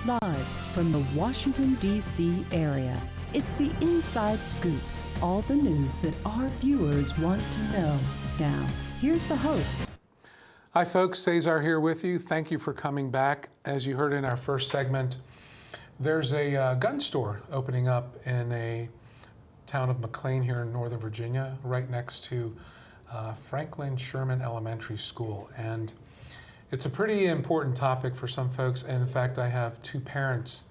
Live from the Washington, D.C. area, it's the Inside Scoop. All the news that our viewers want to know. Now, here's the host. Hi folks, Cesar here with you. Thank you for coming back. As you heard in our first segment, there's a gun store opening up in a town of McLean here in Northern Virginia, right next to Franklin Sherman Elementary School. And it's a pretty important topic for some folks. And in fact, I have two parents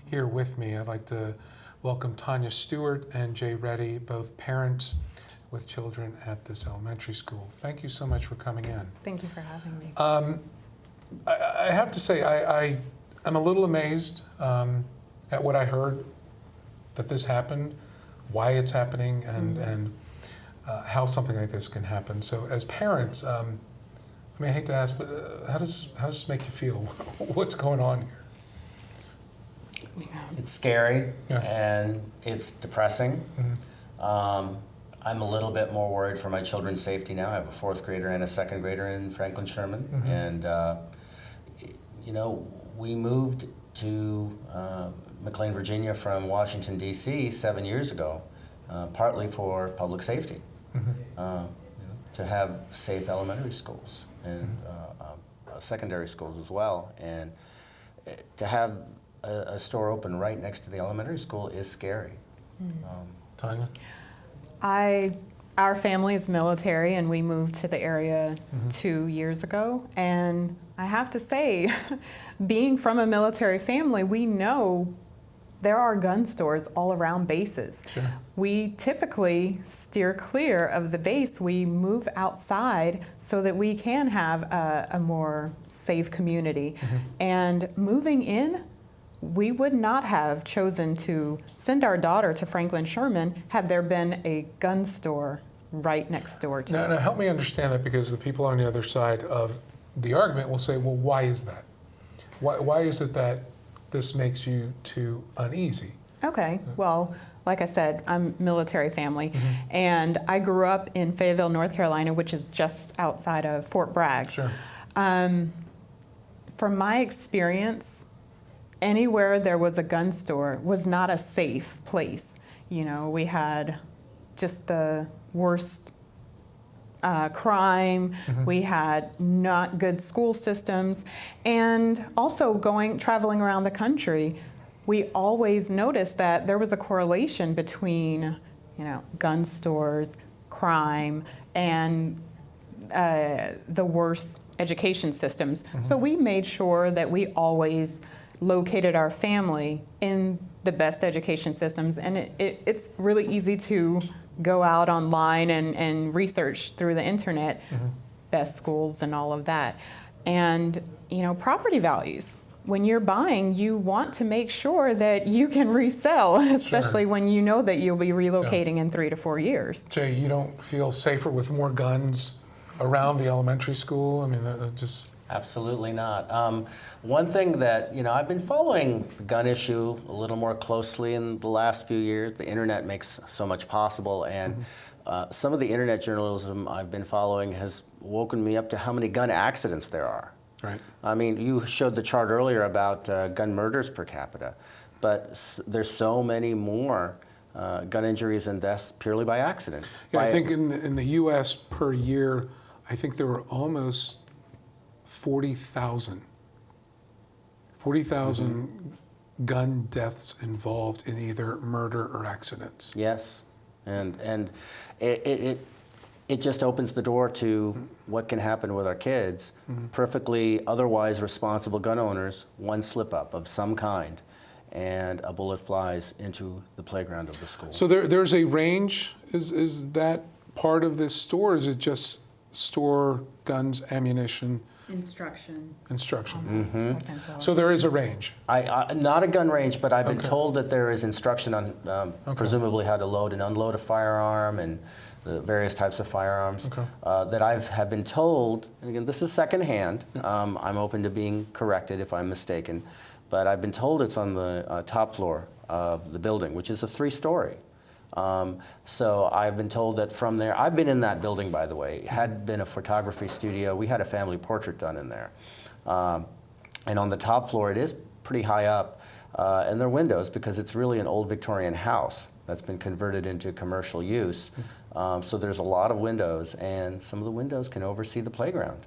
here with me. I'd like to welcome Tanya Stewart and Jay Reddy, both parents with children at this elementary school. Thank you so much for coming in. Thank you for having me. I have to say, I'm a little amazed at what I heard, that this happened, why it's happening, and how something like this can happen. So as parents, I hate to ask, but how does this make you feel? What's going on here? It's scary, Yeah. and it's depressing. Mm-hmm. I'm a little bit more worried for my children's safety now. I have a fourth grader and a second grader in Franklin Sherman. Mm-hmm. And, you know, we moved to McLean, Virginia from Washington, D.C. 7 years ago, partly for public safety, to have safe elementary schools and secondary schools as well. And to have a store open right next to the elementary school is scary. Tanya? Our family is military, and we moved to the area 2 years ago. And I have to say, being from a military family, we know there are gun stores all around bases. Sure. We typically steer clear of the base. We move outside so that we can have a more safe community. And moving in, we would not have chosen to send our daughter to Franklin Sherman had there been a gun store right next door to Now, help me understand that, because the people on the other side of the argument will say, well, why is that? Why is it that this makes you too uneasy? Okay, well, like I said, I'm military family, and I grew up in Fayetteville, North Carolina, which is just outside of Fort Bragg. Sure. From my experience, anywhere there was a gun store was not a safe place. You know, we had just the worst crime, we had not good school systems, and also traveling around the country, we always noticed that there was a correlation between, you know, gun stores, crime, and the worst education systems. So we made sure that we always located our family in the best education systems, and it's really easy to go out online and research through the internet, best schools and all of that. And, you know, property values. When you're buying, you want to make sure that you can resell, especially when you know that you'll be relocating in 3 to 4 years. Jay, you don't feel safer with more guns around the elementary school? I mean, that just... Absolutely not. One thing that, you know, I've been following the gun issue a little more closely in the last few years. The internet makes so much possible, and some of the internet journalism I've been following has woken me up to how many gun accidents there are. Right. I mean, you showed the chart earlier about gun murders per capita, but there's so many more gun injuries and deaths purely by accident. Yeah, I think in the U.S. per year, I think there were almost 40,000 gun deaths involved in either murder or accidents. Yes, and it just opens the door to what can happen with our kids. Perfectly otherwise responsible gun owners, one slip up of some kind, and a bullet flies into the playground of the school. So there's a range. Is that part of this store? Is it just store guns, ammunition? Instruction. So there is a range. Not a gun range, but I've been told that there is instruction on presumably how to load and unload a firearm and the various types of firearms that have been told, and again, this is secondhand. I'm open to being corrected if I'm mistaken, but I've been told it's on the top floor of the building, which is a 3-story. So I've been told that from there, I've been in that building, by the way. It had been a photography studio. We had a family portrait done in there. And on the top floor, it is pretty high up, and they're windows because it's really an old Victorian house that's been converted into commercial use. So there's a lot of windows, and some of the windows can oversee the playground.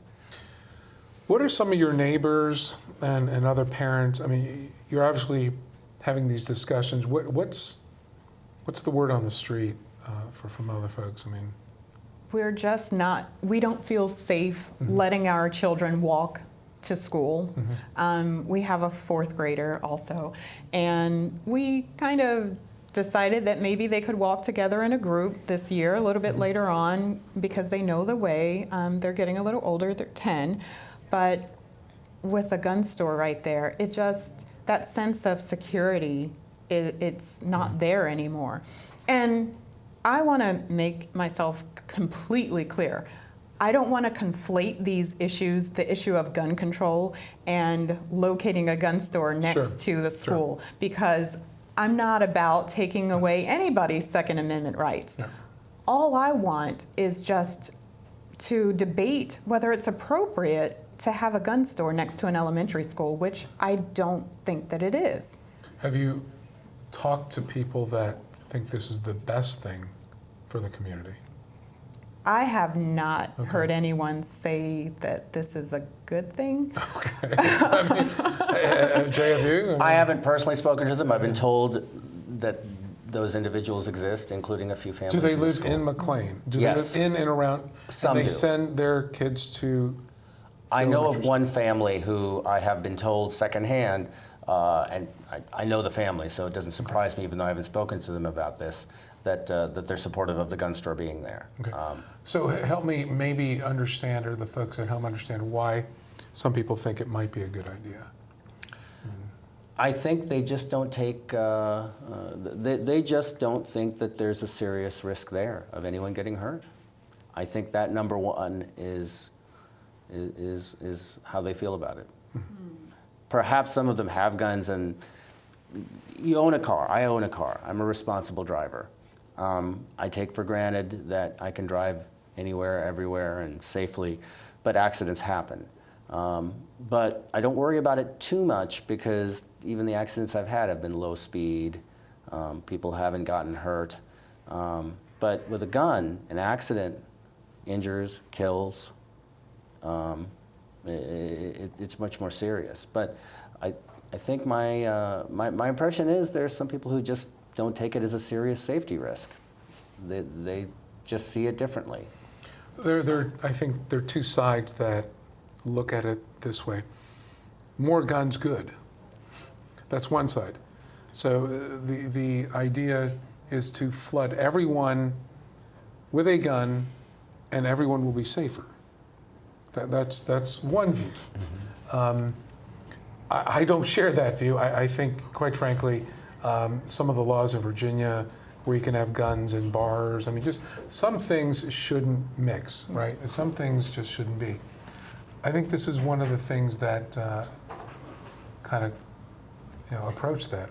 What are some of your neighbors and other parents? I mean, you're obviously having these discussions. What's the word on the street from other folks? I mean, We're just not, we don't feel safe letting our children walk to school. We have a 4th grader also, and we kind of decided that maybe they could walk together in a group this year, a little bit later on, because they know the way. They're getting a little older, they're 10, but with a gun store right there, it just, that sense of security, it's not there anymore. And I want to make myself completely clear. I don't want to conflate these issues, the issue of gun control and locating a gun store next to the school, because I'm not about taking away anybody's Second Amendment rights. All I want is just to debate whether it's appropriate to have a gun store next to an elementary school, which I don't think that it is. have you talked to people that think this is the best thing for the community? I have not heard anyone say that this is a good thing. Okay. I mean, Jay, have you? I haven't personally spoken to them. I've been told that those individuals exist, including a few families. Do they live school. in McLean? Do Yes. they live in and around? Some and they do. send their kids to? I know of elementary one family who I have been told secondhand, and I know the family, so it doesn't surprise me, even though I haven't spoken to them about this, that they're supportive of the gun store being there. Okay. So help me maybe understand, or the folks at home understand, why some people think it might be a good idea. I think they just don't take, they just don't think that there's a serious risk there of anyone getting hurt. I think that number one is how they feel about it. Perhaps some of them have guns, and you own a car. I own a car. I'm a responsible driver. I take for granted that I can drive anywhere, everywhere, and safely, but accidents happen. But I don't worry about it too much because even the accidents I've had have been low speed. People haven't gotten hurt. But with a gun, an accident injures, kills. It's much more serious. But I think my impression is there's some people who just don't take it as a serious safety risk. They just see it differently. I think there are two sides that look at it this way. More guns, good. That's one side. So the idea is to flood everyone with a gun, and everyone will be safer. That's one view. I don't share that view. I think, quite frankly, some of the laws in Virginia where you can have guns in bars, I mean, just some things shouldn't mix, right? Some things just shouldn't be. I think this is one of the things that kind of, approach that.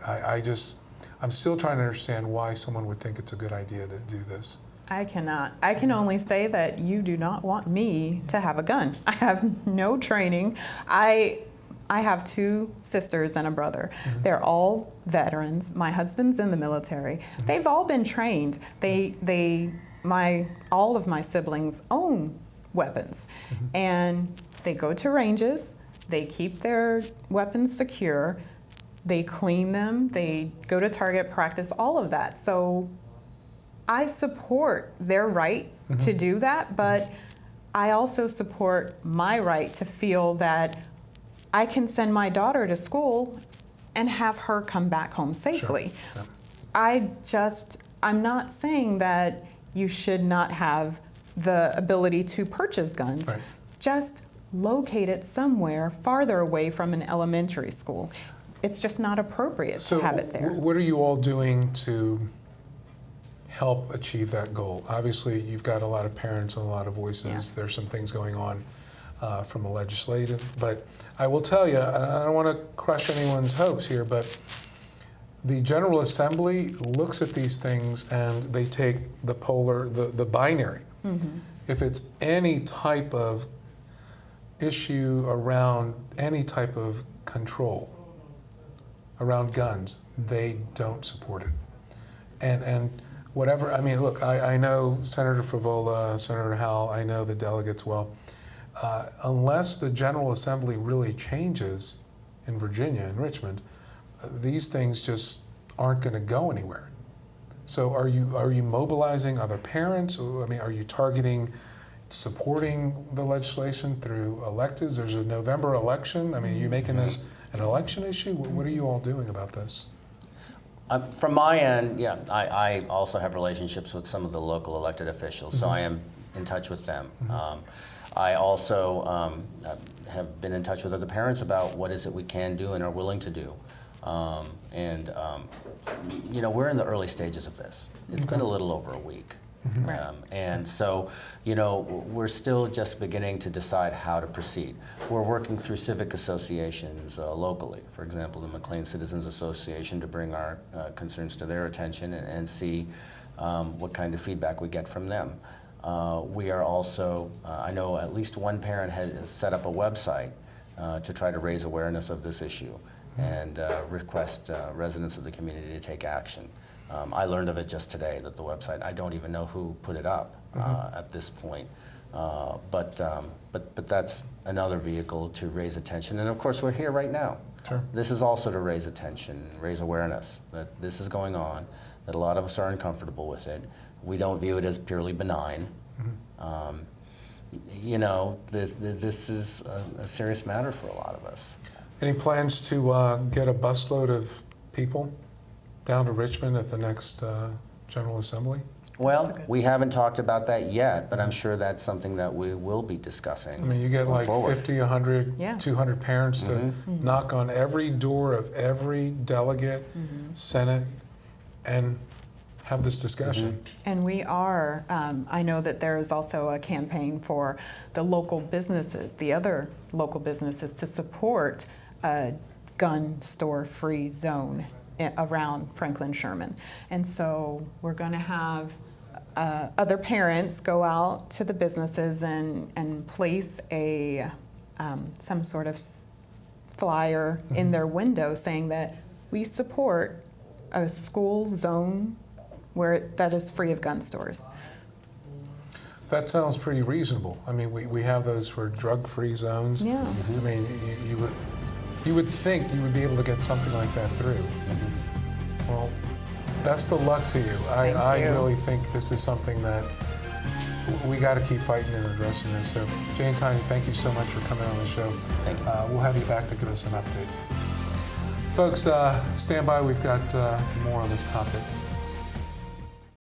I'm still trying to understand why someone would think it's a good idea to do this. I cannot. I can only say that you do not want me to have a gun. I have no training. I have 2 sisters and a brother. They're all veterans. My husband's in the military. They've all been trained. All of my siblings own weapons, and they go to ranges. They keep their weapons secure. They clean them. They go to target practice. All of that. So I support their right to do that, but I also support my right to feel that I can send my daughter to school and have her come back home safely. Sure. Yeah. I'm not saying that you should not have the ability to purchase guns. Right. Just locate it somewhere farther away from an elementary school. It's just not appropriate to have it there. So what are you all doing to help achieve that goal? Obviously, you've got a lot of parents and a lot of voices. Yeah. There's some things going on from the legislative, but I will tell you, I don't want to crush anyone's hopes here, but the General Assembly looks at these things and they take the binary. If it's any type of issue around any type of control, around guns, they don't support it. And whatever, I mean, look, I know Senator Favola, Senator Howell, I know the delegates well. Unless the General Assembly really changes in Virginia, in Richmond, these things just aren't going to go anywhere. So are you mobilizing other parents? I mean, are you targeting supporting the legislation through electeds? There's a November election. I mean, are you making this an election issue? What are you all doing about this? From my end, yeah, I also have relationships with some of the local elected officials, so I am in touch with them. I also have been in touch with other parents about what is it we can do and are willing to do. You know, we're in the early stages of this. It's been a little over a week. And so, you know, we're still just beginning to decide how to proceed. We're working through civic associations locally, for example, the McLean Citizens Association, to bring our concerns to their attention and see what kind of feedback we get from them. We are also, I know at least one parent has set up a website to try to raise awareness of this issue and request residents of the community to take action. I learned of it just today, that the website, I don't even know who put it up at this point. But that's another vehicle to raise attention. And of course, we're here right now. Sure. This is also to raise attention, raise awareness that this is going on, that a lot of us are uncomfortable with it. We don't view it as purely benign. You know, this is a serious matter for a lot of us. Any plans to get a busload of people down to Richmond at the next General Assembly? Well, we haven't talked about that yet, but I'm sure that's something that we will be discussing. I mean, you get like forward. 50, 100, 200 parents to knock on every door of every delegate, Senate, and have this discussion. And we are, I know that there is also a campaign for the local businesses, the other local businesses, to support a gun store-free zone around Franklin Sherman. And so we're going to have other parents go out to the businesses and place a some sort of flyer in their window saying that we support a school zone that is free of gun stores. That sounds pretty reasonable. I mean, we have those for drug-free zones. Yeah. I mean, you would think you would be able to get something like that through. Well, best of luck to you. I really think this is something that we got to keep fighting and addressing this. So, Jay and Tanya, thank you so much for coming on the show. Thank you. We'll have you back to give us an update. Folks, stand by. We've got more on this topic.